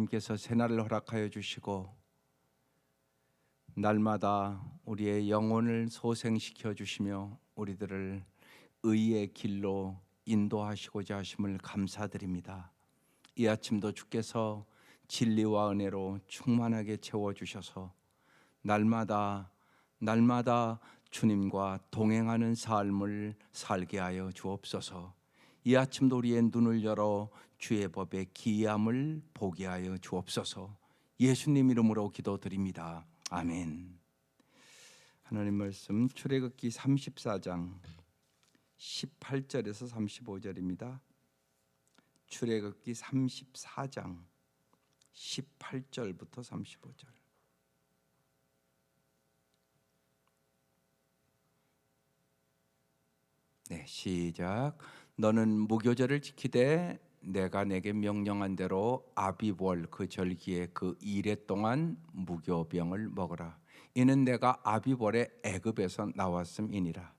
하나님께서 새날을 허락하여 주시고 날마다 우리의 영혼을 소생시켜 주시며 우리들을 의의 길로 인도하시고자 하심을 감사드립니다. 이 아침도 주께서 진리와 은혜로 충만하게 채워주셔서 날마다 주님과 동행하는 삶을 살게 하여 주옵소서. 이 아침도 우리의 눈을 열어 주의 법의 기이함을 보게 하여 주옵소서. 예수님 이름으로 기도드립니다. 아멘. 하나님 말씀 출애굽기 34장 18절에서 35절입니다. 출애굽기 34장 18절부터 35절. 네, 시작. 너는 무교절을 지키되 내가 내게 명령한 대로 아비월 그 절기에 그 이레 동안 무교병을 먹어라. 이는 내가 아비월에 애굽에서 나왔음이니라.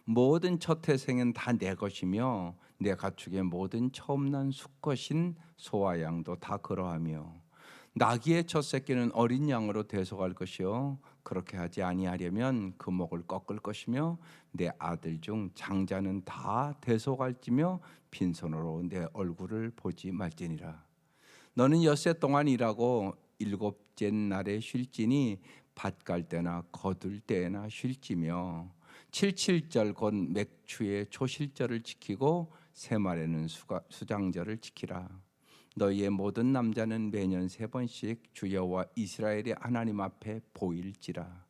모든 첫 태생은 다 내 것이며 내 가축의 모든 처음 난 수컷인 소와 양도 다 그러하며 나귀의 첫 새끼는 어린 양으로 대속할 것이요 그렇게 하지 아니하려면 그 목을 꺾을 것이며 내 아들 중 장자는 다 대속할지며 빈손으로 내 얼굴을 보지 말지니라. 너는 엿새 동안 일하고 일곱째 날에 쉴지니 밭 갈 때나 거둘 때나 쉴지며 칠칠절 곧 맥추의 초실절을 지키고 새말에는 수장절을 지키라. 너희의 모든 남자는 매년 3번씩 주 여호와 이스라엘의 하나님 앞에 보일지라.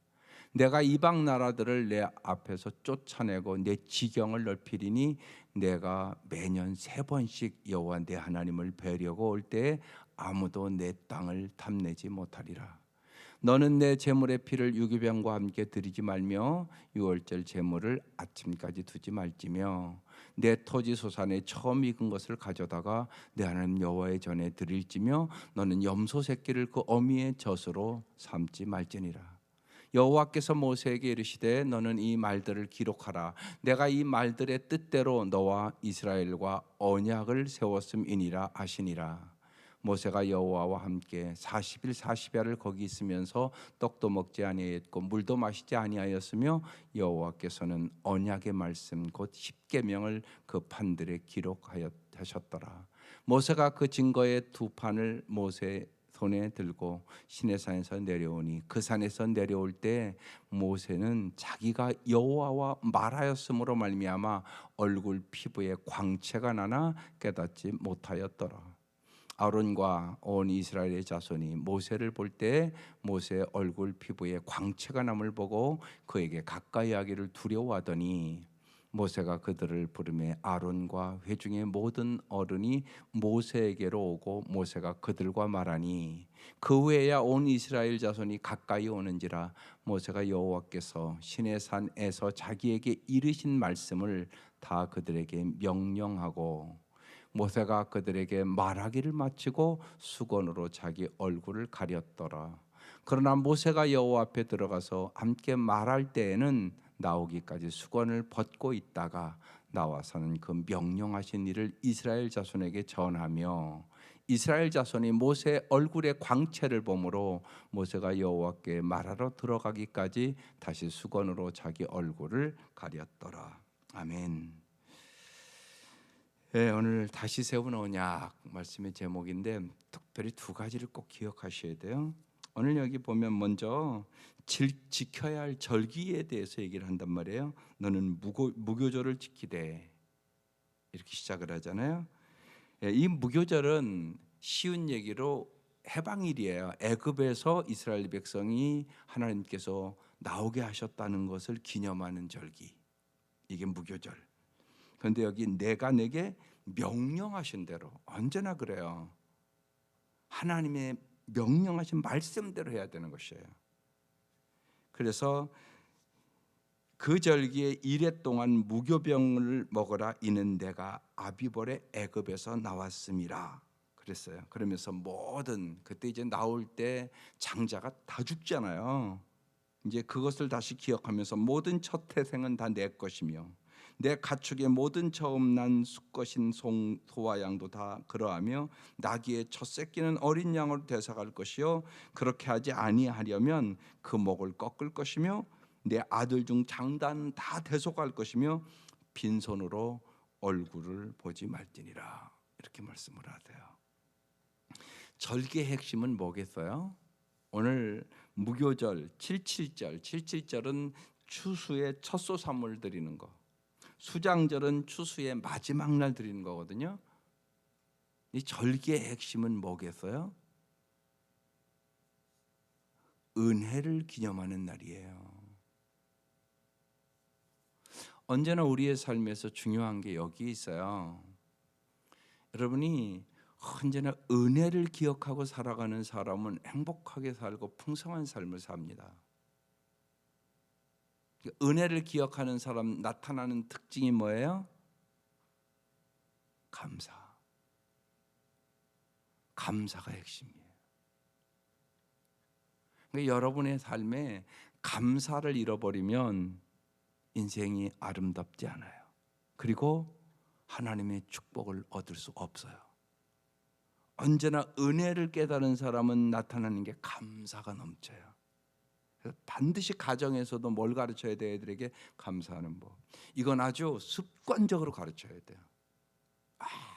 내가 이방 나라들을 내 앞에서 쫓아내고 내 지경을 넓히리니 내가 매년 3번씩 여호와 내 하나님을 뵈려고 올 때에 아무도 내 땅을 탐내지 못하리라. 너는 내 제물의 피를 유기병과 함께 드리지 말며 유월절 제물을 아침까지 두지 말지며 내 토지 소산에 처음 익은 것을 가져다가 내 하나님 여호와의 전에 드릴지며 너는 염소 새끼를 그 어미의 젖으로 삼지 말지니라. 여호와께서 모세에게 이르시되 너는 이 말들을 기록하라. 내가 이 말들의 뜻대로 너와 이스라엘과 언약을 세웠음이니라 하시니라. 모세가 여호와와 함께 40일 40야를 거기 있으면서 떡도 먹지 아니하였고 물도 마시지 아니하였으며 여호와께서는 언약의 말씀 곧 십계명을 그 판들에 기록하셨더라. 모세가 그 증거의 두 판을 모세 손에 들고 시내산에서 내려오니 그 산에서 내려올 때 모세는 자기가 여호와와 말하였으므로 말미암아 얼굴 피부에 광채가 나나 깨닫지 못하였더라. 아론과 온 이스라엘의 자손이 모세를 볼 때 모세의 얼굴 피부에 광채가 남을 보고 그에게 가까이 하기를 두려워하더니 모세가 그들을 부르매 아론과 회중의 모든 어른이 모세에게로 오고 모세가 그들과 말하니 그 후에야 온 이스라엘 자손이 가까이 오는지라. 모세가 여호와께서 시내산에서 자기에게 이르신 말씀을 다 그들에게 명령하고 모세가 그들에게 말하기를 마치고 수건으로 자기 얼굴을 가렸더라. 그러나 모세가 여호와 앞에 들어가서 함께 말할 때에는 나오기까지 수건을 벗고 있다가 나와서는 그 명령하신 일을 이스라엘 자손에게 전하며 이스라엘 자손이 모세의 얼굴의 광채를 보므로 모세가 여호와께 말하러 들어가기까지 다시 수건으로 자기 얼굴을 가렸더라. 아멘. 네, 오늘 다시 세운 언약 말씀의 제목인데 특별히 두 가지를 꼭 기억하셔야 돼요. 오늘 여기 보면 먼저 지켜야 할 절기에 대해서 얘기를 한단 말이에요. 너는 무교절을 지키되 이렇게 시작을 하잖아요. 이 무교절은 쉬운 얘기로 해방일이에요. 애굽에서 이스라엘 백성이 하나님께서 나오게 하셨다는 것을 기념하는 절기. 이게 무교절. 그런데 여기 내가 내게 명령하신 대로 언제나 그래요. 하나님의 명령하신 말씀대로 해야 되는 것이에요. 그래서 그 절기에 이레 동안 무교병을 먹어라. 이는 내가 아비벌의 애굽에서 나왔음이라 그랬어요. 그러면서 모든 그때 이제 나올 때 장자가 다 죽잖아요. 이제 그것을 다시 기억하면서 모든 첫 태생은 다 내 것이며 내 가축의 모든 처음 난 수컷인 소와 양도 다 그러하며 나귀의 첫 새끼는 어린 양으로 되사갈 것이요 그렇게 하지 아니하려면 그 목을 꺾을 것이며 내 아들 중 장단은 다 대속할 것이며 빈손으로 얼굴을 보지 말지니라. 이렇게 말씀을 하세요. 절기의 핵심은 뭐겠어요? 오늘 무교절 77절, 77절은 추수의 첫소산물 드리는 거, 수장절은 추수의 마지막 날 드리는 거거든요. 이 절기의 핵심은 뭐겠어요? 은혜를 기념하는 날이에요. 언제나 우리의 삶에서 중요한 게 여기 있어요. 여러분이 언제나 은혜를 기억하고 살아가는 사람은 행복하게 살고 풍성한 삶을 삽니다. 은혜를 기억하는 사람 나타나는 특징이 뭐예요? 감사. 감사가 핵심이에요. 그러니까 여러분의 삶에 감사를 잃어버리면 인생이 아름답지 않아요. 그리고 하나님의 축복을 얻을 수 없어요. 언제나 은혜를 깨달은 사람은 나타나는 게 감사가 넘쳐요. 그래서 반드시 가정에서도 뭘 가르쳐야 돼요? 애들에게 감사하는 법. 이건 아주 습관적으로 가르쳐야 돼요.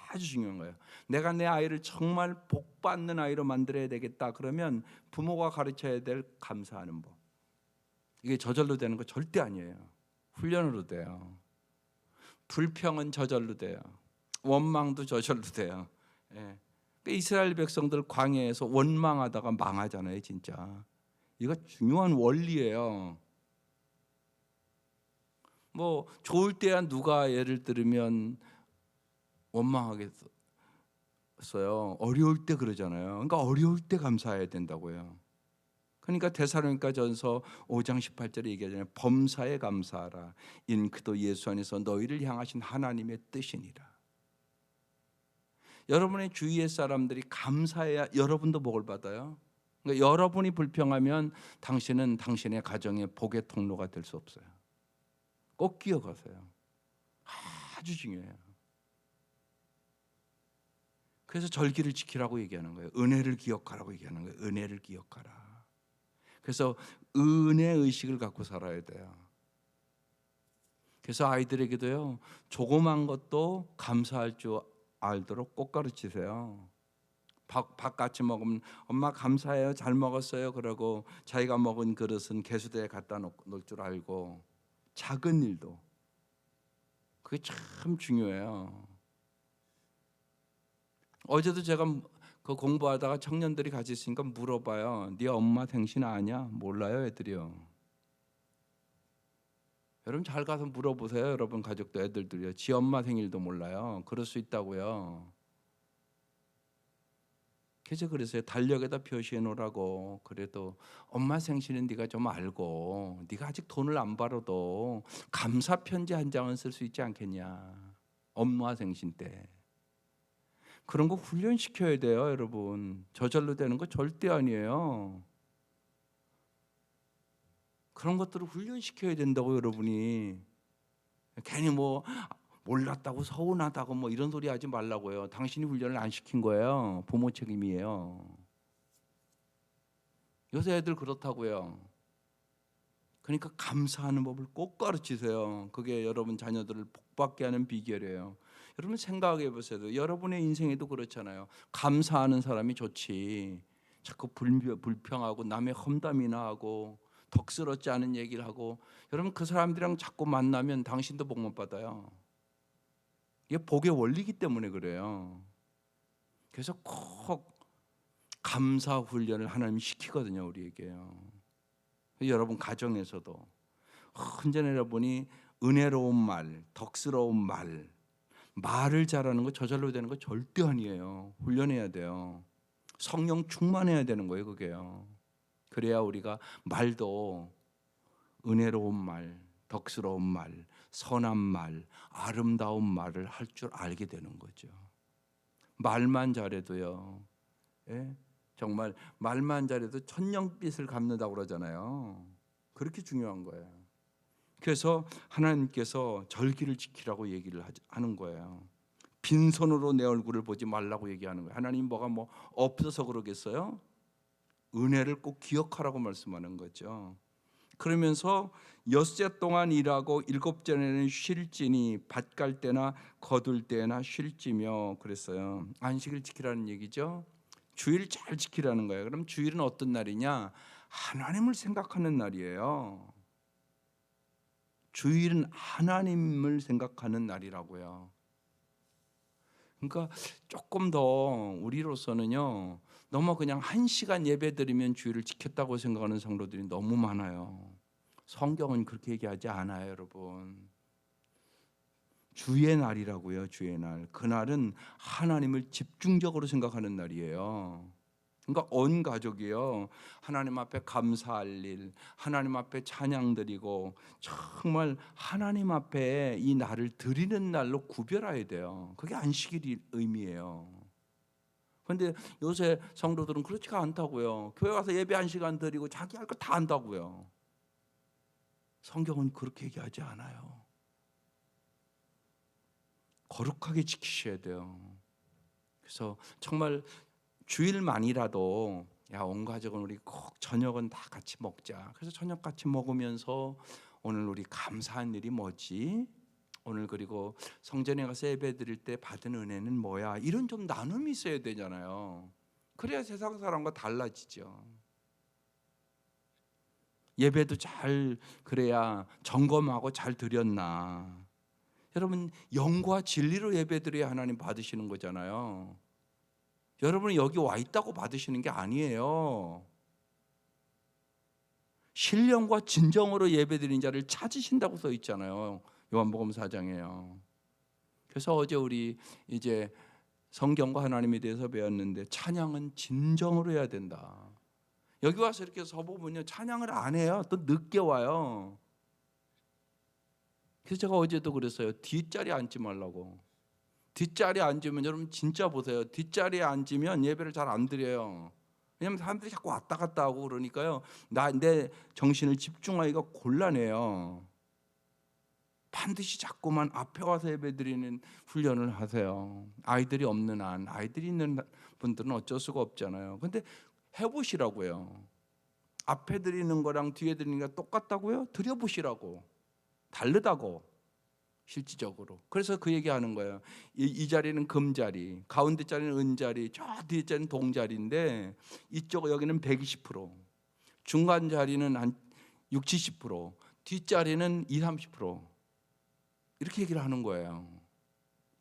아주 중요한 거예요. 내가 내 아이를 정말 복 받는 아이로 만들어야 되겠다. 그러면 부모가 가르쳐야 될 감사하는 법. 이게 저절로 되는 거 절대 아니에요. 훈련으로 돼요. 불평은 저절로 돼요. 원망도 저절로 돼요. 예. 이스라엘 백성들 광야에서 원망하다가 망하잖아요, 진짜. 이거 중요한 원리예요. 뭐 좋을 때야 누가 예를 들으면 원망하겠어요. 어려울 때 그러잖아요. 그러니까 어려울 때 감사해야 된다고요. 그러니까 데살로니가전서 5장 18절에 얘기하잖아요. 범사에 감사하라. 이는 그도 예수 안에서 너희를 향하신 하나님의 뜻이니라. 여러분의 주위의 사람들이 감사해야 여러분도 복을 받아요. 그러니까 여러분이 불평하면 당신은 당신의 가정의 복의 통로가 될 수 없어요. 꼭 기억하세요. 아주 중요해요. 그래서 절기를 지키라고 얘기하는 거예요. 은혜를 기억하라고 얘기하는 거예요. 은혜를 기억하라. 그래서 은혜 의식을 갖고 살아야 돼요. 그래서 아이들에게도요, 조그만 것도 감사할 줄 알도록 꼭 가르치세요. 밥 같이 먹으면 엄마 감사해요, 잘 먹었어요 그러고 자기가 먹은 그릇은 개수대에 갖다 놓을 줄 알고, 작은 일도 그게 참 중요해요. 어제도 제가 그 공부하다가 청년들이 같이 있으니까 물어봐요. 네 엄마 생신 아냐? 몰라요 애들이요. 여러분 잘 가서 물어보세요. 여러분 가족도 애들도요. 지 엄마 생일도 몰라요. 그럴 수 있다고요. 그래서 달력에다 표시해 놓으라고. 그래도 엄마 생신은 네가 좀 알고, 네가 아직 돈을 안 벌어도 감사 편지 한 장은 쓸 수 있지 않겠냐. 엄마 생신 때. 그런 거 훈련시켜야 돼요, 여러분. 저절로 되는 거 절대 아니에요. 그런 것들을 훈련시켜야 된다고, 여러분이. 괜히 뭐 몰랐다고 서운하다고 뭐 이런 소리 하지 말라고요. 당신이 훈련을 안 시킨 거예요. 부모 책임이에요. 요새 애들 그렇다고요. 그러니까 감사하는 법을 꼭 가르치세요. 그게 여러분 자녀들을 복받게 하는 비결이에요. 여러분 생각해 보세요. 여러분의 인생에도 그렇잖아요. 감사하는 사람이 좋지. 자꾸 불평하고 남의 험담이나 하고 덕스럽지 않은 얘기를 하고, 여러분 그 사람들이랑 자꾸 만나면 당신도 복 못 받아요. 이게 복의 원리이기 때문에 그래요. 그래서 꼭 감사 훈련을 하나님이 시키거든요, 우리에게요. 여러분 가정에서도 언제나 여러분이 은혜로운 말, 덕스러운 말을 잘하는 거 저절로 되는 거 절대 아니에요. 훈련해야 돼요. 성령 충만해야 되는 거예요, 그게요. 그래야 우리가 말도 은혜로운 말, 덕스러운 말, 선한 말, 아름다운 말을 할 줄 알게 되는 거죠. 말만 잘해도요, 예? 정말 말만 잘해도 천냥빚을 갚는다고 그러잖아요. 그렇게 중요한 거예요. 그래서 하나님께서 절기를 지키라고 얘기를 하는 거예요. 빈손으로 내 얼굴을 보지 말라고 얘기하는 거예요. 하나님 뭐가 뭐 없어서 그러겠어요? 은혜를 꼭 기억하라고 말씀하는 거죠. 그러면서 엿새 동안 일하고 일곱째는 쉴지니 밭 갈 때나 거둘 때나 쉴지며 그랬어요. 안식일 지키라는 얘기죠. 주일 잘 지키라는 거예요. 그럼 주일은 어떤 날이냐? 하나님을 생각하는 날이에요. 주일은 하나님을 생각하는 날이라고요. 그러니까 조금 더 우리로서는요, 너무 그냥 1시간 예배 드리면 주일을 지켰다고 생각하는 성도들이 너무 많아요. 성경은 그렇게 얘기하지 않아요, 여러분. 주의 날이라고요, 주의 날. 그날은 하나님을 집중적으로 생각하는 날이에요. 그러니까 온 가족이요, 하나님 앞에 감사할 일, 하나님 앞에 찬양 드리고 정말 하나님 앞에 이 날을 드리는 날로 구별해야 돼요. 그게 안식일 의미예요. 그런데 요새 성도들은 그렇지가 않다고요. 교회 와서 예배 1시간 드리고 자기 할 거 다 한다고요. 성경은 그렇게 얘기하지 않아요. 거룩하게 지키셔야 돼요. 그래서 정말 주일만이라도 야, 온 가족은 우리 꼭 저녁은 다 같이 먹자. 그래서 저녁 같이 먹으면서 오늘 우리 감사한 일이 뭐지? 오늘 그리고 성전에 가서 예배 드릴 때 받은 은혜는 뭐야? 이런 좀 나눔이 있어야 되잖아요. 그래야 세상 사람과 달라지죠. 예배도 잘 그래야 점검하고 잘 드렸나. 여러분 영과 진리로 예배드려야 하나님 받으시는 거잖아요. 여러분이 여기 와 있다고 받으시는 게 아니에요. 신령과 진정으로 예배드린 자를 찾으신다고 써 있잖아요. 요한복음 4장에요. 그래서 어제 우리 이제 성경과 하나님에 대해서 배웠는데 찬양은 진정으로 해야 된다. 여기 와서 이렇게 서보면요, 찬양을 안 해요. 또 늦게 와요. 그래서 제가 어제도 그랬어요. 뒷자리에 앉지 말라고. 뒷자리에 앉으면 여러분 진짜 보세요. 뒷자리에 앉으면 예배를 잘 안 드려요. 왜냐하면 사람들이 자꾸 왔다 갔다 하고 그러니까요. 내 정신을 집중하기가 곤란해요. 반드시 자꾸만 앞에 와서 예배 드리는 훈련을 하세요. 아이들이 없는 한, 아이들이 있는 분들은 어쩔 수가 없잖아요. 근데 해보시라고요. 앞에 드리는 거랑 뒤에 드리는 게 똑같다고요? 드려보시라고. 다르다고. 실질적으로. 그래서 그 얘기하는 거예요. 이 자리는 금자리, 가운데 자리는 은자리, 저 뒤에 자리는 동자리인데 이쪽 여기는 120%, 중간 자리는 한 6, 70%, 뒷자리는 2, 30% 이렇게 얘기를 하는 거예요.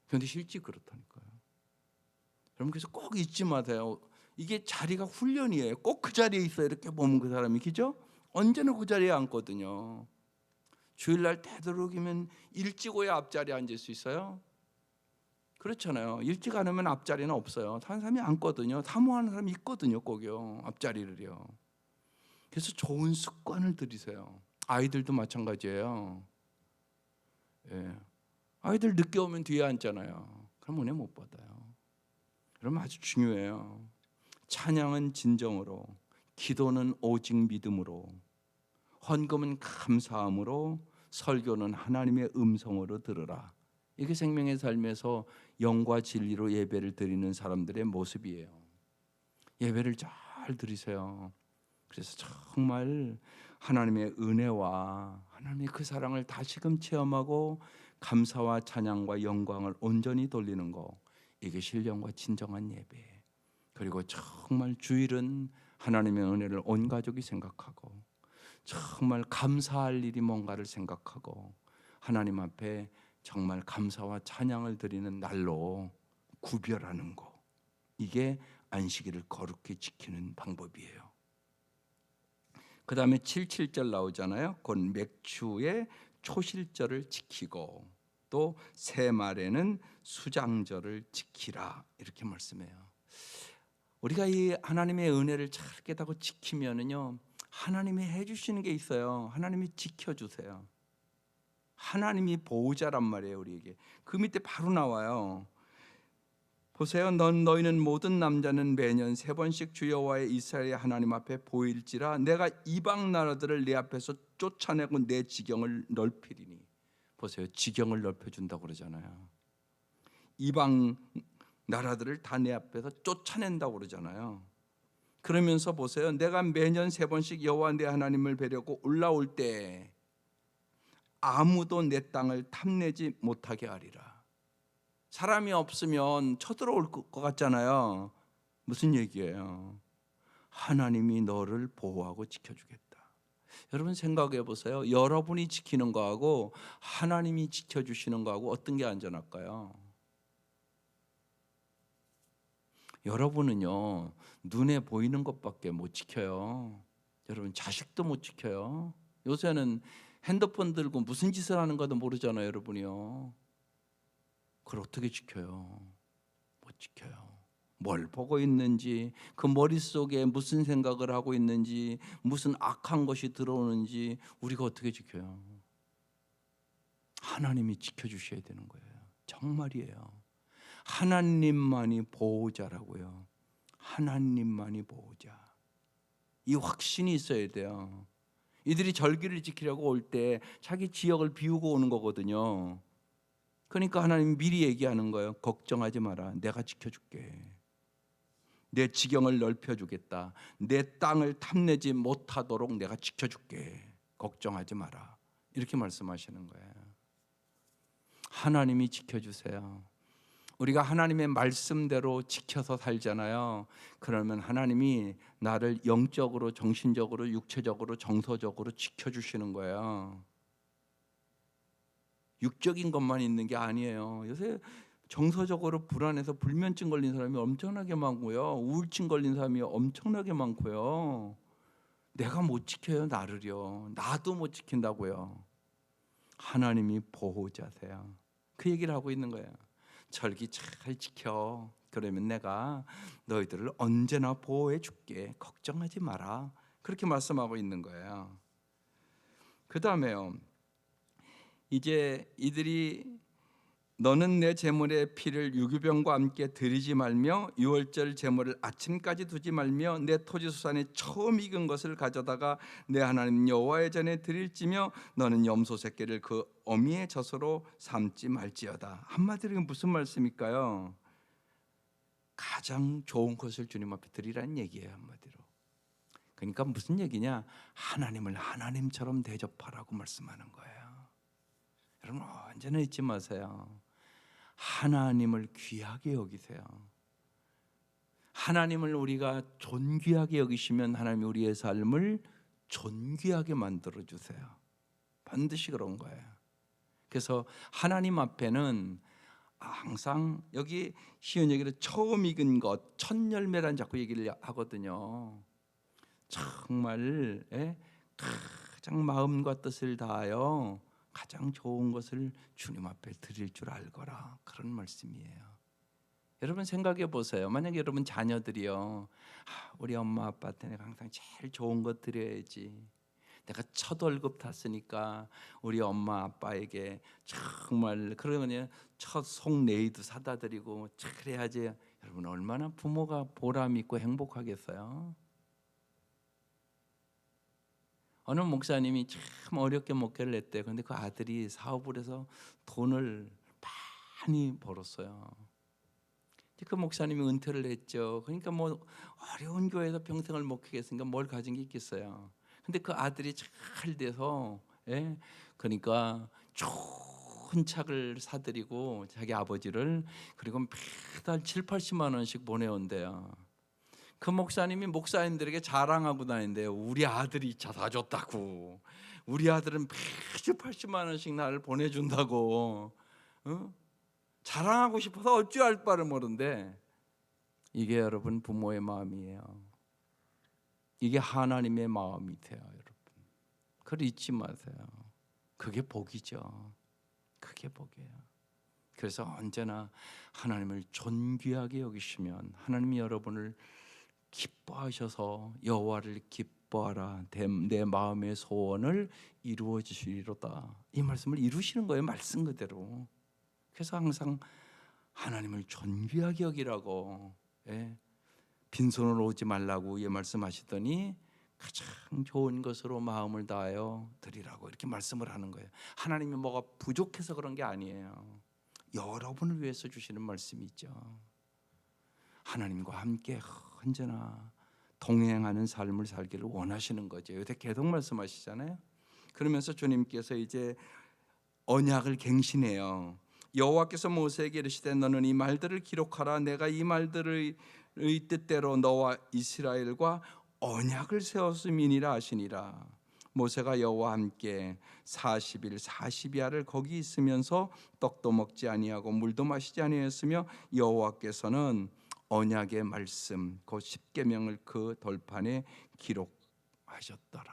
그런데 실제 그렇다니까요. 여러분 그래서 꼭 잊지 마세요. 이게 자리가 훈련이에요. 꼭 그 자리에 있어요. 이렇게 보면 그 사람이 그죠? 언제나 그 자리에 앉거든요. 주일날 되도록이면 일찍 오야 앞자리에 앉을 수 있어요? 그렇잖아요. 일찍 안 오면 앞자리는 없어요. 다른 사람이 앉거든요. 사모하는 사람이 있거든요. 꼭요. 앞자리를요. 그래서 좋은 습관을 들이세요. 아이들도 마찬가지예요. 예. 아이들 늦게 오면 뒤에 앉잖아요. 그럼 은혜 못 받아요. 그러면 아주 중요해요. 찬양은 진정으로, 기도는 오직 믿음으로, 헌금은 감사함으로, 설교는 하나님의 음성으로 들으라. 이게 생명의 삶에서 영과 진리로 예배를 드리는 사람들의 모습이에요. 예배를 잘 드리세요. 그래서 정말 하나님의 은혜와 하나님의 그 사랑을 다시금 체험하고 감사와 찬양과 영광을 온전히 돌리는 거, 이게 신령과 진정한 예배. 그리고 정말 주일은 하나님의 은혜를 온 가족이 생각하고 정말 감사할 일이 뭔가를 생각하고 하나님 앞에 정말 감사와 찬양을 드리는 날로 구별하는 거, 이게 안식일을 거룩히 지키는 방법이에요. 그 다음에 77절 나오잖아요. 곧 맥주의 초실절을 지키고 또 새말에는 수장절을 지키라, 이렇게 말씀해요. 우리가 이 하나님의 은혜를 잘 깨닫고 지키면은요, 하나님이 해주시는 게 있어요. 하나님이 지켜주세요. 하나님이 보호자란 말이에요, 우리에게. 그 밑에 바로 나와요. 보세요. 너희는 모든 남자는 매년 3번씩 주 여호와의 이스라엘의 하나님 앞에 보일지라 내가 이방 나라들을 내 앞에서 쫓아내고 내 지경을 넓히리니. 보세요. 지경을 넓혀준다고 그러잖아요. 이방 나라들을 다 내 앞에서 쫓아낸다고 그러잖아요. 그러면서 보세요. 내가 매년 3번씩 여호와 내 하나님을 뵈려고 올라올 때 아무도 내 땅을 탐내지 못하게 하리라. 사람이 없으면 쳐들어올 것 같잖아요. 무슨 얘기예요? 하나님이 너를 보호하고 지켜주겠다. 여러분 생각해 보세요. 여러분이 지키는 거하고 하나님이 지켜주시는 거하고 어떤 게 안전할까요? 여러분은요, 눈에 보이는 것밖에 못 지켜요. 여러분 자식도 못 지켜요. 요새는 핸드폰 들고 무슨 짓을 하는 가도 모르잖아요, 여러분이요. 그걸 어떻게 지켜요? 못 지켜요. 뭘 보고 있는지, 그 머릿속에 무슨 생각을 하고 있는지, 무슨 악한 것이 들어오는지 우리가 어떻게 지켜요? 하나님이 지켜주셔야 되는 거예요. 정말이에요. 하나님만이 보호자라고요. 하나님만이 보호자. 이 확신이 있어야 돼요. 이들이 절기를 지키려고 올 때 자기 지역을 비우고 오는 거거든요. 그러니까 하나님이 미리 얘기하는 거예요. 걱정하지 마라. 내가 지켜줄게. 내 지경을 넓혀주겠다. 내 땅을 탐내지 못하도록 내가 지켜줄게. 걱정하지 마라. 이렇게 말씀하시는 거예요. 하나님이 지켜주세요. 우리가 하나님의 말씀대로 지켜서 살잖아요. 그러면 하나님이 나를 영적으로, 정신적으로, 육체적으로, 정서적으로 지켜주시는 거예요. 육적인 것만 있는 게 아니에요. 요새 정서적으로 불안해서 불면증 걸린 사람이 엄청나게 많고요. 우울증 걸린 사람이 엄청나게 많고요. 내가 못 지켜요, 나를요. 나도 못 지킨다고요. 하나님이 보호자세요. 그 얘기를 하고 있는 거예요. 절기 잘 지켜. 그러면 내가 너희들을 언제나 보호해 줄게. 걱정하지 마라. 그렇게 말씀하고 있는 거예요. 그 다음에요. 이제 이들이 너는 내 제물의 피를 유기병과 함께 드리지 말며 유월절 제물을 아침까지 두지 말며 내 토지수산에 처음 익은 것을 가져다가 내 하나님 여호와의 전에 드릴지며 너는 염소 새끼를 그 어미의 젖으로 삼지 말지어다. 한마디로 이게 무슨 말씀일까요? 가장 좋은 것을 주님 앞에 드리라는 얘기예요. 한마디로. 그러니까 무슨 얘기냐? 하나님을 하나님처럼 대접하라고 말씀하는 거예요. 여러분 언제나 잊지 마세요. 하나님을 귀하게 여기세요. 하나님을 우리가 존귀하게 여기시면 하나님이 우리의 삶을 존귀하게 만들어 주세요. 반드시 그런 거예요. 그래서 하나님 앞에는 항상 여기 쉬운 얘기로 처음 익은 것, 첫 열매란 자꾸 얘기를 하거든요. 정말 가장 마음과 뜻을 다하여 가장 좋은 것을 주님 앞에 드릴 줄 알거라. 그런 말씀이에요. 여러분 생각해 보세요. 만약에 여러분 자녀들이요, 우리 엄마 아빠한테 내가 항상 제일 좋은 것 드려야지. 내가 첫 월급 탔으니까 우리 엄마 아빠에게 정말 그러면 첫 속내이도 사다 드리고 그래야지. 여러분 얼마나 부모가 보람 있고 행복하겠어요. 어느 목사님이 참 어렵게 목회를 했대요. 그런데 그 아들이 사업을 해서 돈을 많이 벌었어요. 그 목사님이 은퇴를 했죠. 그러니까 뭐 어려운 교회에서 평생을 목회했으니까 뭘 가진 게 있겠어요. 근데 그 아들이 잘 돼서, 그러니까 좋은 차를 사드리고 자기 아버지를, 그리고 매달 7, 80만 원씩 보내온대요. 그 목사님이 목사님들에게 자랑하고 다닌대요. 우리 아들이 차 사줬다고. 우리 아들은 매주 80만 원씩 나를 보내준다고. 자랑하고 싶어서 어찌할 바를 모른데, 이게 여러분 부모의 마음이에요. 이게 하나님의 마음이세요, 여러분. 그걸 잊지 마세요. 그게 복이죠. 그게 복이에요. 그래서 언제나 하나님을 존귀하게 여기시면 하나님이 여러분을 기뻐하셔서 여호와를 기뻐하라. 내 마음의 소원을 이루어 주시리로다. 이 말씀을 이루시는 거예요. 말씀 그대로. 그래서 항상 하나님을 존귀하게 여기라고, 예? 빈손으로 오지 말라고 말씀하시더니 가장 좋은 것으로 마음을 다하여 드리라고 이렇게 말씀을 하는 거예요. 하나님이 뭐가 부족해서 그런 게 아니에요. 여러분을 위해서 주시는 말씀이죠. 하나님과 함께 언제나 동행하는 삶을 살기를 원하시는 거죠. 요새 계속 말씀하시잖아요. 그러면서 주님께서 이제 언약을 갱신해요. 여호와께서 모세에게 이르시되 너는 이 말들을 기록하라. 내가 이 말들의 뜻대로 너와 이스라엘과 언약을 세웠음이니라 하시니라. 모세가 여호와와 함께 40일 40야를 거기 있으면서 떡도 먹지 아니하고 물도 마시지 아니하였으며 여호와께서는 언약의 말씀 그 십계명을 그 돌판에 기록하셨더라.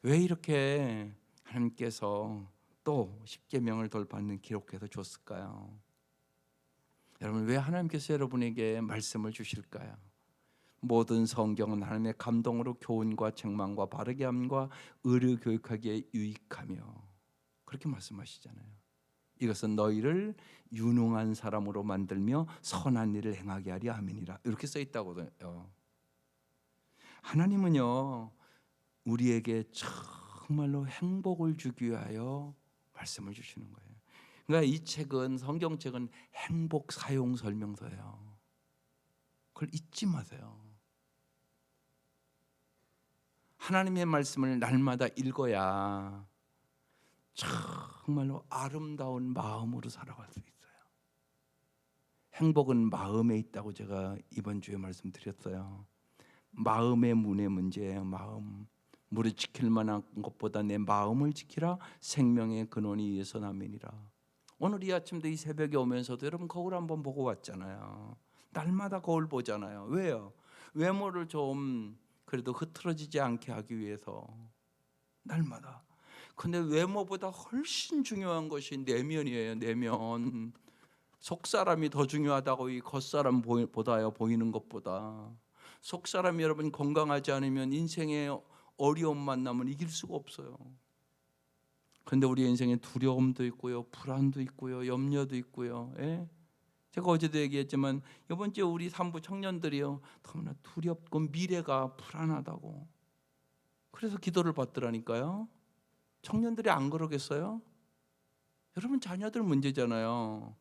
왜 이렇게 하나님께서 또 십계명을 돌판에 기록해서 줬을까요? 여러분, 왜 하나님께서 여러분에게 말씀을 주실까요? 모든 성경은 하나님의 감동으로 교훈과 책망과 바르게 함과 의를 교육하기에 유익하며 그렇게 말씀하시잖아요. 이것은 너희를 유능한 사람으로 만들며 선한 일을 행하게 하리 아멘이라 이렇게 써 있다고요. 하나님은요 우리에게 정말로 행복을 주기 위하여 말씀을 주시는 거예요. 그러니까 이 책은, 성경책은 행복 사용 설명서예요. 그걸 잊지 마세요. 하나님의 말씀을 날마다 읽어야 정말로 아름다운 마음으로 살아갈 수 있어요. 행복은 마음에 있다고 제가 이번 주에 말씀드렸어요. 마음의 문의 문제예요. 마음. 무릇 지킬 만한 것보다 내 마음을 지키라. 생명의 근원이 이에서 나면이라. 오늘 이 아침도 이 새벽에 오면서도 여러분 거울 한번 보고 왔잖아요. 날마다 거울 보잖아요. 왜요? 외모를 좀 그래도 흐트러지지 않게 하기 위해서 날마다. 근데 외모보다 훨씬 중요한 것이 내면이에요. 내면. 속사람이 더 중요하다고 이 겉사람 보다요. 보이는 것보다. 속사람이 여러분 건강하지 않으면 인생의 어려움 만나면 이길 수가 없어요. 그런데 우리 인생에 두려움도 있고요, 불안도 있고요, 염려도 있고요. 예? 제가 어제도 얘기했지만 이번 주에 우리 산부 청년들이요 너무나 두렵고 미래가 불안하다고. 그래서 기도를 받더라니까요. 청년들이 안 그러겠어요? 여러분 자녀들 문제잖아요.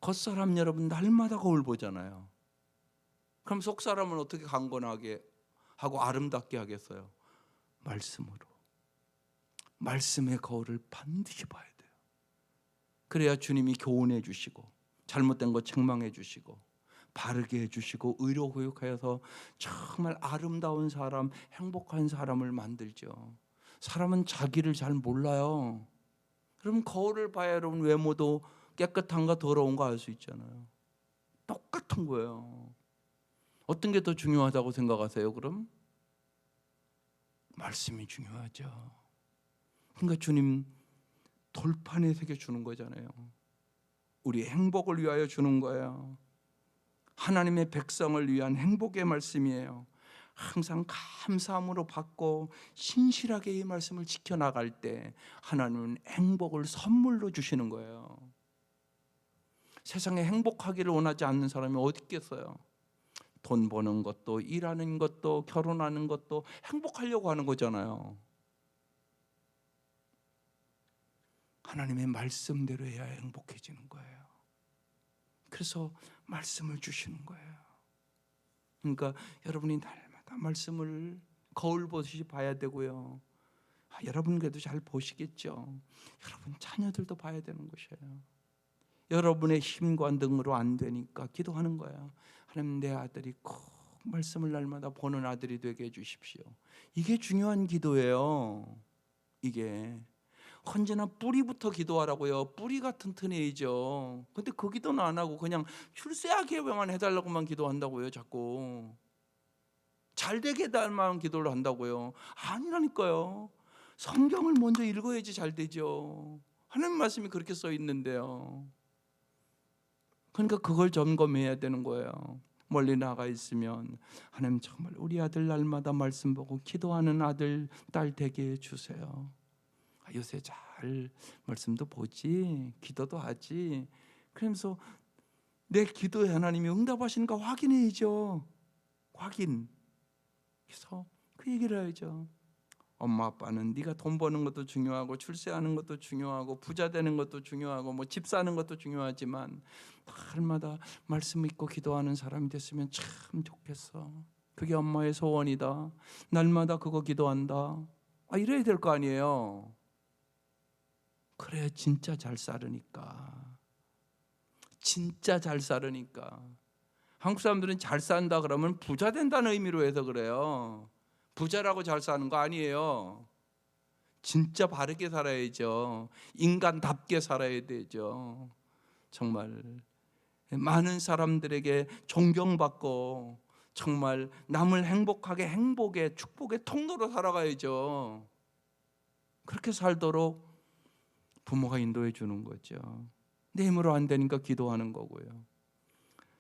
겉사람 여러분 날마다 거울 보잖아요. 그럼 속사람은 어떻게 강건하게 하고 아름답게 하겠어요? 말씀으로. 말씀의 거울을 반드시 봐야 돼요. 그래야 주님이 교훈해 주시고 잘못된 거 책망해 주시고 바르게 해주시고 의로 교육하여서 정말 아름다운 사람, 행복한 사람을 만들죠. 사람은 자기를 잘 몰라요. 그럼 거울을 봐야 여러분 외모도 깨끗한가 더러운가 알 수 있잖아요. 똑같은 거예요. 어떤 게 더 중요하다고 생각하세요? 그럼 말씀이 중요하죠. 그러니까 주님 돌판에 새겨 주는 거잖아요. 우리 행복을 위하여 주는 거예요. 하나님의 백성을 위한 행복의 말씀이에요. 항상 감사함으로 받고 신실하게 이 말씀을 지켜나갈 때 하나님은 행복을 선물로 주시는 거예요. 세상에 행복하기를 원하지 않는 사람이 어디 있겠어요? 돈 버는 것도 일하는 것도 결혼하는 것도 행복하려고 하는 거잖아요. 하나님의 말씀대로 해야 행복해지는 거예요. 그래서 말씀을 주시는 거예요. 그러니까 여러분이 날마다 말씀을 거울 보듯이 봐야 되고요. 여러분 그래도 잘 보시겠죠. 여러분 자녀들도 봐야 되는 것이에요. 여러분의 힘과 능으로 안 되니까 기도하는 거예요. 하나님 내 아들이 꼭 말씀을 날마다 보는 아들이 되게 해주십시오. 이게 중요한 기도예요. 이게 언제나 뿌리부터 기도하라고요. 뿌리가 튼튼해야죠. 근데 그 기도는 안 하고 그냥 출세하게만 해달라고만 기도한다고요. 자꾸 잘 되게 해달만 기도를 한다고요. 아니라니까요. 성경을 먼저 읽어야지 잘 되죠. 하나님 말씀이 그렇게 써 있는데요. 그러니까 그걸 점검해야 되는 거예요. 멀리 나가 있으면 하나님 정말 우리 아들 날마다 말씀 보고 기도하는 아들 딸 되게 해주세요. 요새 잘 말씀도 보지 기도도 하지 그러면서 내 기도에 하나님이 응답하시는가 확인해야죠. 확인. 그래서 그 얘기를 해야죠. 엄마 아빠는 네가 돈 버는 것도 중요하고 출세하는 것도 중요하고 부자 되는 것도 중요하고 뭐 집 사는 것도 중요하지만 날마다 말씀 읽고 기도하는 사람이 됐으면 참 좋겠어. 그게 엄마의 소원이다. 날마다 그거 기도한다. 이래야 될 거 아니에요. 그래 진짜 잘 살으니까. 진짜 잘 살으니까. 한국 사람들은 잘 산다 그러면 부자 된다는 의미로 해서 그래요. 부자라고 잘 사는 거 아니에요. 진짜 바르게 살아야죠. 인간답게 살아야 되죠. 정말 많은 사람들에게 존경받고 정말 남을 행복하게 행복의 축복의 통로로 살아가야죠. 그렇게 살도록 부모가 인도해 주는 거죠. 내 힘으로 안 되니까 기도하는 거고요.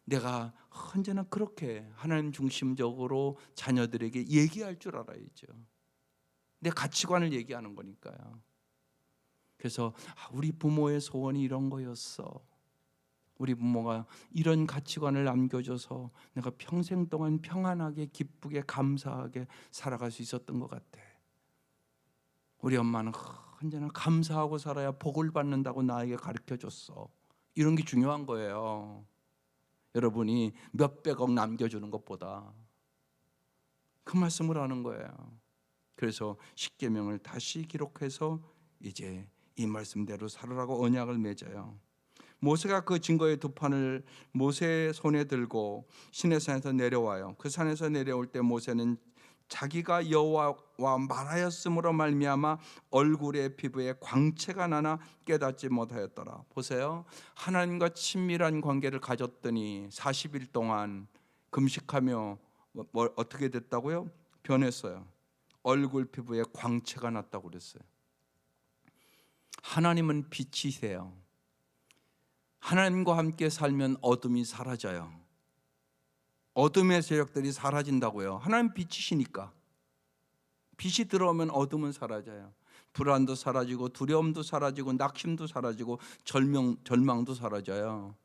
내가 언제나 그렇게 하나님 중심적으로 자녀들에게 얘기할 줄 알아야죠. 내 가치관을 얘기하는 거니까요. 그래서 우리 부모의 소원이 이런 거였어. 우리 부모가 이런 가치관을 남겨줘서 내가 평생 동안 평안하게 기쁘게 감사하게 살아갈 수 있었던 것 같아. 우리 엄마는 언제나 감사하고 살아야 복을 받는다고 나에게 가르쳐줬어. 이런 게 중요한 거예요. 여러분이 몇백억 남겨주는 것보다 그 말씀을 하는 거예요. 그래서 십계명을 다시 기록해서 이제 이 말씀대로 살으라고 언약을 맺어요. 모세가 그 증거의 두 판을 모세의 손에 들고 시내산에서 내려와요. 그 산에서 내려올 때 모세는 자기가 여호와와 말하였으므로 말미암아 얼굴의 피부에 광채가 나나 깨닫지 못하였더라. 보세요. 하나님과 친밀한 관계를 가졌더니 40일 동안 금식하며 어떻게 됐다고요? 변했어요. 얼굴 피부에 광채가 났다고 그랬어요. 하나님은 빛이세요. 하나님과 함께 살면 어둠이 사라져요. 어둠의 세력들이 사라진다고요. 하나님 빛이시니까. 빛이 들어오면 어둠은 사라져요. 불안도 사라지고 두려움도 사라지고 낙심도 사라지고 절망도 사라져요.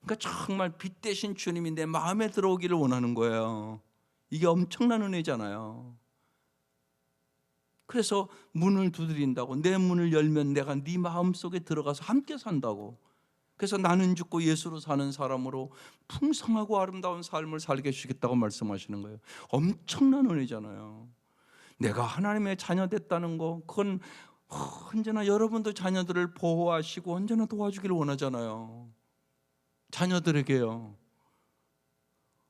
그러니까 정말 빛 대신 주님이 내 마음에 들어오기를 원하는 거예요. 이게 엄청난 은혜잖아요. 그래서 문을 두드린다고, 내 문을 열면 내가 네 마음속에 들어가서 함께 산다고. 그래서 나는 죽고 예수로 사는 사람으로 풍성하고 아름다운 삶을 살게 해주겠다고 말씀하시는 거예요. 엄청난 은혜잖아요. 내가 하나님의 자녀 됐다는 거, 그건 언제나 여러분도 자녀들을 보호하시고 언제나 도와주기를 원하잖아요. 자녀들에게요.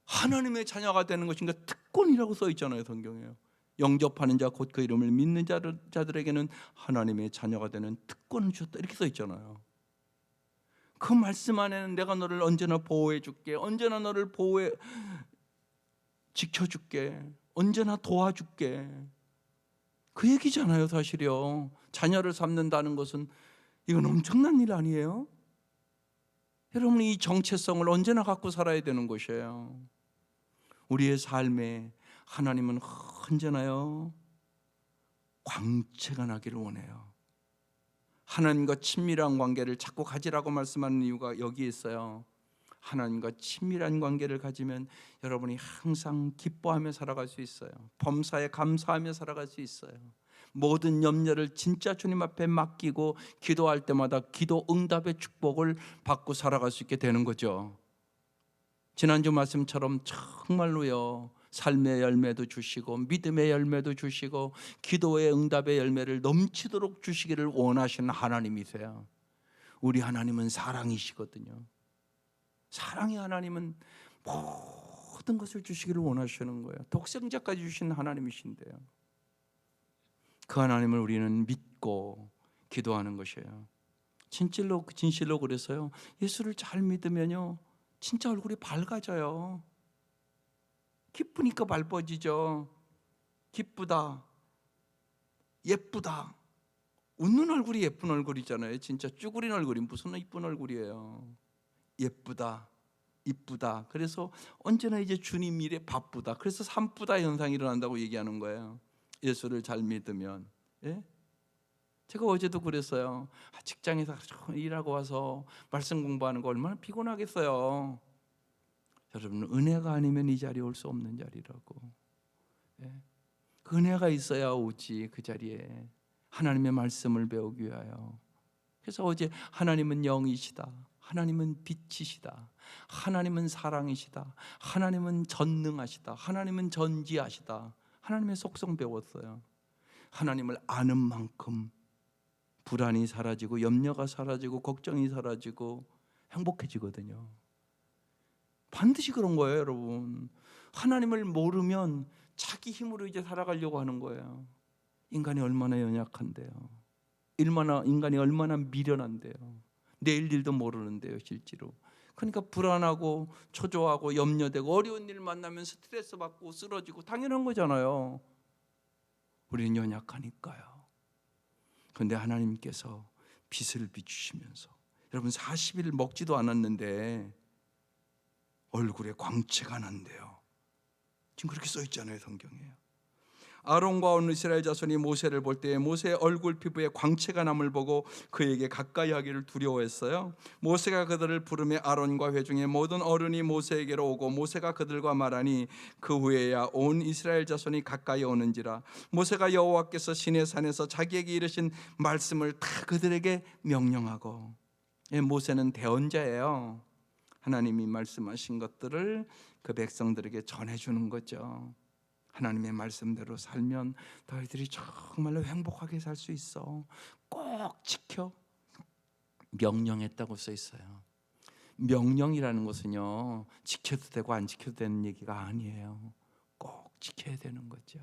하나님의 자녀가 되는 것인가 특권이라고 써 있잖아요, 성경에요. 영접하는 자 곧 그 이름을 믿는 자들에게는 하나님의 자녀가 되는 특권을 주셨다 이렇게 써 있잖아요. 그 말씀 안에는 내가 너를 언제나 보호해 줄게, 언제나 너를 지켜줄게, 언제나 도와줄게, 그 얘기잖아요. 사실이요. 자녀를 삼는다는 것은 이건 엄청난 일 아니에요? 여러분이 이 정체성을 언제나 갖고 살아야 되는 것이에요. 우리의 삶에 하나님은 언제나요 광채가 나기를 원해요. 하나님과 친밀한 관계를 자꾸 가지라고 말씀하는 이유가 여기 있어요. 하나님과 친밀한 관계를 가지면 여러분이 항상 기뻐하며 살아갈 수 있어요. 범사에 감사하며 살아갈 수 있어요. 모든 염려를 진짜 주님 앞에 맡기고 기도할 때마다 기도 응답의 축복을 받고 살아갈 수 있게 되는 거죠. 지난주 말씀처럼 정말로요, 삶의 열매도 주시고 믿음의 열매도 주시고 기도의 응답의 열매를 넘치도록 주시기를 원하시는 하나님이세요. 우리 하나님은 사랑이시거든요. 사랑의 하나님은 모든 것을 주시기를 원하시는 거예요. 독생자까지 주신 하나님이신데요. 그 하나님을 우리는 믿고 기도하는 것이에요. 진실로 그래서요, 예수를 잘 믿으면요 진짜 얼굴이 밝아져요. 기쁘니까 밝아지죠. 기쁘다, 예쁘다. 웃는 얼굴이 예쁜 얼굴이잖아요. 진짜 쭈그린 얼굴이 무슨 예쁜 얼굴이에요. 예쁘다, 이쁘다. 그래서 언제나 이제 주님 일에 바쁘다. 그래서 산쁘다 현상이 일어난다고 얘기하는 거예요. 예수를 잘 믿으면. 예? 제가 어제도 그랬어요. 직장에서 일하고 와서 말씀 공부하는 거 얼마나 피곤하겠어요. 여러분, 은혜가 아니면 이 자리에 올 수 없는 자리라고. 예. 그 은혜가 있어야 오지, 그 자리에. 하나님의 말씀을 배우기 위하여. 그래서 어제 하나님은 영이시다, 하나님은 빛이시다, 하나님은 사랑이시다, 하나님은 전능하시다, 하나님은 전지하시다, 하나님의 속성 배웠어요. 하나님을 아는 만큼 불안이 사라지고 염려가 사라지고 걱정이 사라지고 행복해지거든요. 반드시 그런 거예요, 여러분. 하나님을 모르면 자기 힘으로 이제 살아가려고 하는 거예요. 인간이 얼마나 연약한데요. 인간이 얼마나 미련한데요. 내일 일도 모르는데요, 실제로. 그러니까 불안하고 초조하고 염려되고 어려운 일 만나면 스트레스 받고 쓰러지고 당연한 거잖아요. 우리는 연약하니까요. 그런데 하나님께서 빛을 비추시면서, 여러분 40일 먹지도 않았는데 얼굴에 광채가 난대요. 지금 그렇게 써 있잖아요, 성경에. 아론과 온 이스라엘 자손이 모세를 볼 때 모세의 얼굴 피부에 광채가 남을 보고 그에게 가까이 하기를 두려워했어요. 모세가 그들을 부르매 아론과 회중의 모든 어른이 모세에게로 오고 모세가 그들과 말하니 그 후에야 온 이스라엘 자손이 가까이 오는지라. 모세가 여호와께서 시내산에서 자기에게 이르신 말씀을 다 그들에게 명령하고. 모세는 대언자예요. 하나님이 말씀하신 것들을 그 백성들에게 전해주는 거죠. 하나님의 말씀대로 살면 너희들이 정말로 행복하게 살 수 있어. 꼭 지켜. 명령했다고 써 있어요. 명령이라는 것은요, 지켜도 되고 안 지켜도 되는 얘기가 아니에요. 꼭 지켜야 되는 거죠.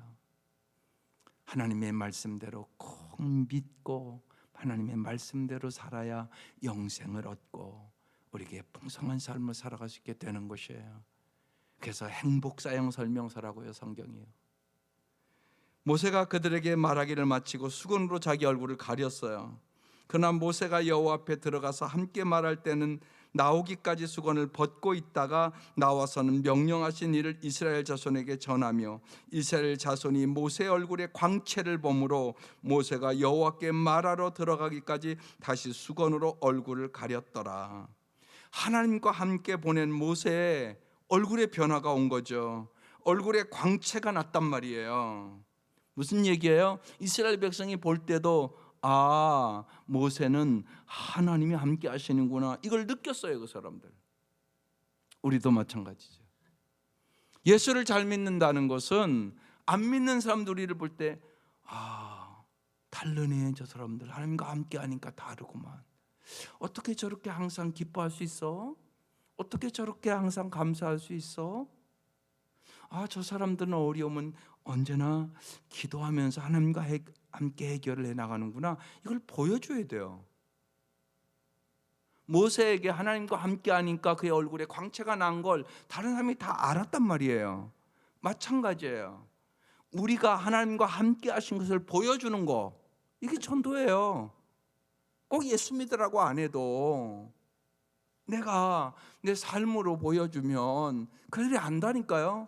하나님의 말씀대로 꼭 믿고 하나님의 말씀대로 살아야 영생을 얻고 우리에게 풍성한 삶을 살아갈 수 있게 되는 것이에요. 그래서 행복사형 설명서라고요, 성경이요. 모세가 그들에게 말하기를 마치고 수건으로 자기 얼굴을 가렸어요. 그러나 모세가 여호와 앞에 들어가서 함께 말할 때는 나오기까지 수건을 벗고 있다가 나와서는 명령하신 일을 이스라엘 자손에게 전하며 이스라엘 자손이 모세의 얼굴에 광채를 보므로 모세가 여호와께 말하러 들어가기까지 다시 수건으로 얼굴을 가렸더라. 하나님과 함께 보낸 모세의 얼굴에 변화가 온 거죠. 얼굴에 광채가 났단 말이에요. 무슨 얘기예요? 이스라엘 백성이 볼 때도 모세는 하나님이 함께 하시는구나, 이걸 느꼈어요, 그 사람들. 우리도 마찬가지죠. 예수를 잘 믿는다는 것은 안 믿는 사람들 우리를 볼 때 다르네, 저 사람들 하나님과 함께 하니까 다르구만. 어떻게 저렇게 항상 기뻐할 수 있어? 어떻게 저렇게 항상 감사할 수 있어? 저 사람들은 어려움은 언제나 기도하면서 하나님과 함께 해결을 해나가는구나, 이걸 보여줘야 돼요. 모세에게 하나님과 함께 하니까 그의 얼굴에 광채가 난 걸 다른 사람이 다 알았단 말이에요. 마찬가지예요. 우리가 하나님과 함께 하신 것을 보여주는 거, 이게 전도예요. 꼭 예수 믿으라고 안 해도 내가 내 삶으로 보여주면 그들이 안다니까요.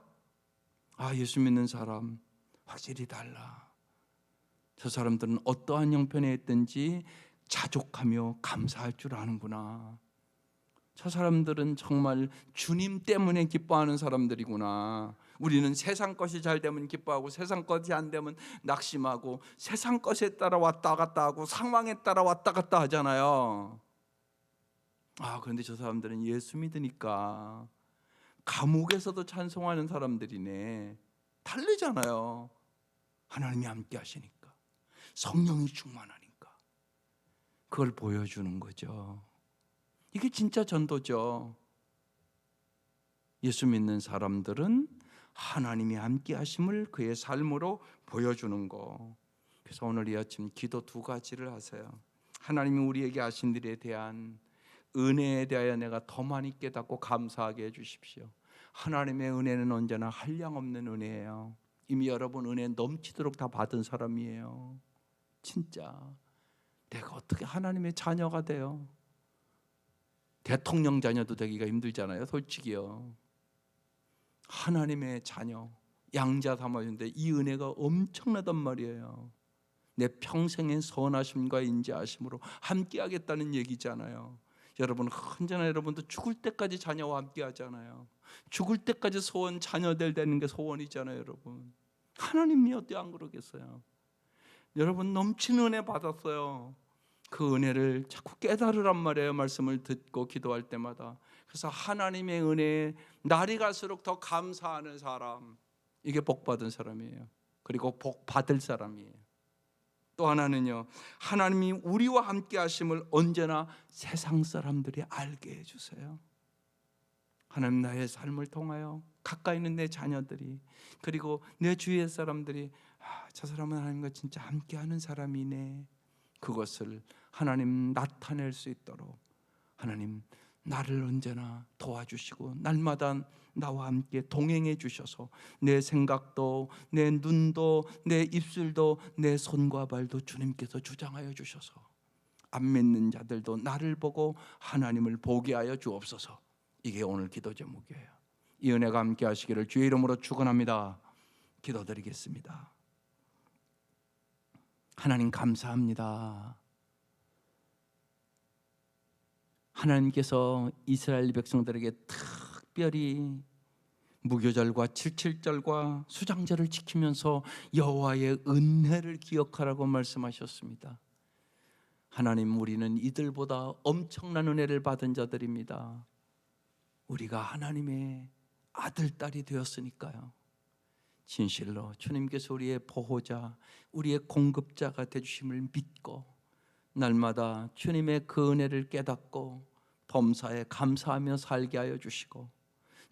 예수 믿는 사람 확실히 달라. 저 사람들은 어떠한 형편에 있든지 자족하며 감사할 줄 아는구나. 저 사람들은 정말 주님 때문에 기뻐하는 사람들이구나. 우리는 세상 것이 잘 되면 기뻐하고 세상 것이 안 되면 낙심하고 세상 것에 따라 왔다 갔다 하고 상황에 따라 왔다 갔다 하잖아요. 그런데 저 사람들은 예수 믿으니까 감옥에서도 찬송하는 사람들이네. 다르잖아요. 하나님이 함께 하시니까, 성령이 충만하니까 그걸 보여주는 거죠. 이게 진짜 전도죠. 예수 믿는 사람들은 하나님이 함께 하심을 그의 삶으로 보여주는 거. 그래서 오늘 이 아침 기도 두 가지를 하세요. 하나님이 우리에게 하신 일에 대한 은혜에 대하여 내가 더 많이 깨닫고 감사하게 해주십시오. 하나님의 은혜는 언제나 한량없는 은혜예요. 이미 여러분 은혜 넘치도록 다 받은 사람이에요. 진짜 내가 어떻게 하나님의 자녀가 돼요? 대통령 자녀도 되기가 힘들잖아요, 솔직히요. 하나님의 자녀, 양자 삼아주는데 이 은혜가 엄청나단 말이에요. 내 평생의 선하심과 인자하심으로 함께하겠다는 얘기잖아요. 여러분, 언제나 여러분도 죽을 때까지 자녀와 함께하잖아요. 죽을 때까지 소원, 자녀들 되는 게 소원이잖아요. 여러분, 하나님이 어때 안 그러겠어요? 여러분, 넘치는 은혜 받았어요. 그 은혜를 자꾸 깨달으란 말이에요. 말씀을 듣고 기도할 때마다. 그래서 하나님의 은혜에 날이 갈수록 더 감사하는 사람, 이게 복 받은 사람이에요. 그리고 복 받을 사람이에요. 또 하나는요, 하나님이 우리와 함께 하심을 언제나 세상 사람들이 알게 해주세요. 하나님, 나의 삶을 통하여 가까이 있는 내 자녀들이, 그리고 내 주위의 사람들이, 저 사람은 하나님과 진짜 함께하는 사람이네, 그것을 하나님 나타낼 수 있도록 하나님 나를 언제나 도와주시고 날마다 나와 함께 동행해 주셔서 내 생각도, 내 눈도, 내 입술도, 내 손과 발도 주님께서 주장하여 주셔서 안 믿는 자들도 나를 보고 하나님을 보게 하여 주옵소서. 이게 오늘 기도 제목이에요. 이 은혜가 함께 하시기를 주의 이름으로 축원합니다. 기도드리겠습니다. 하나님, 감사합니다. 하나님께서 이스라엘 백성들에게 특별히 무교절과 칠칠절과 수장절을 지키면서 여호와의 은혜를 기억하라고 말씀하셨습니다. 하나님, 우리는 이들보다 엄청난 은혜를 받은 자들입니다. 우리가 하나님의 아들, 딸이 되었으니까요. 진실로 주님께서 우리의 보호자, 우리의 공급자가 되주심을 믿고 날마다 주님의 그 은혜를 깨닫고 범사에 감사하며 살게 하여 주시고,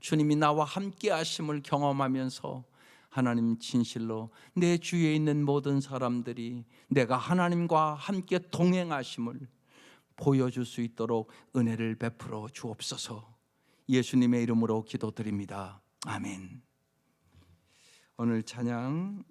주님이 나와 함께 하심을 경험하면서 하나님, 진실로 내 주위에 있는 모든 사람들이 내가 하나님과 함께 동행하심을 보여줄 수 있도록 은혜를 베풀어 주옵소서. 예수님의 이름으로 기도드립니다. 아멘. 오늘 찬양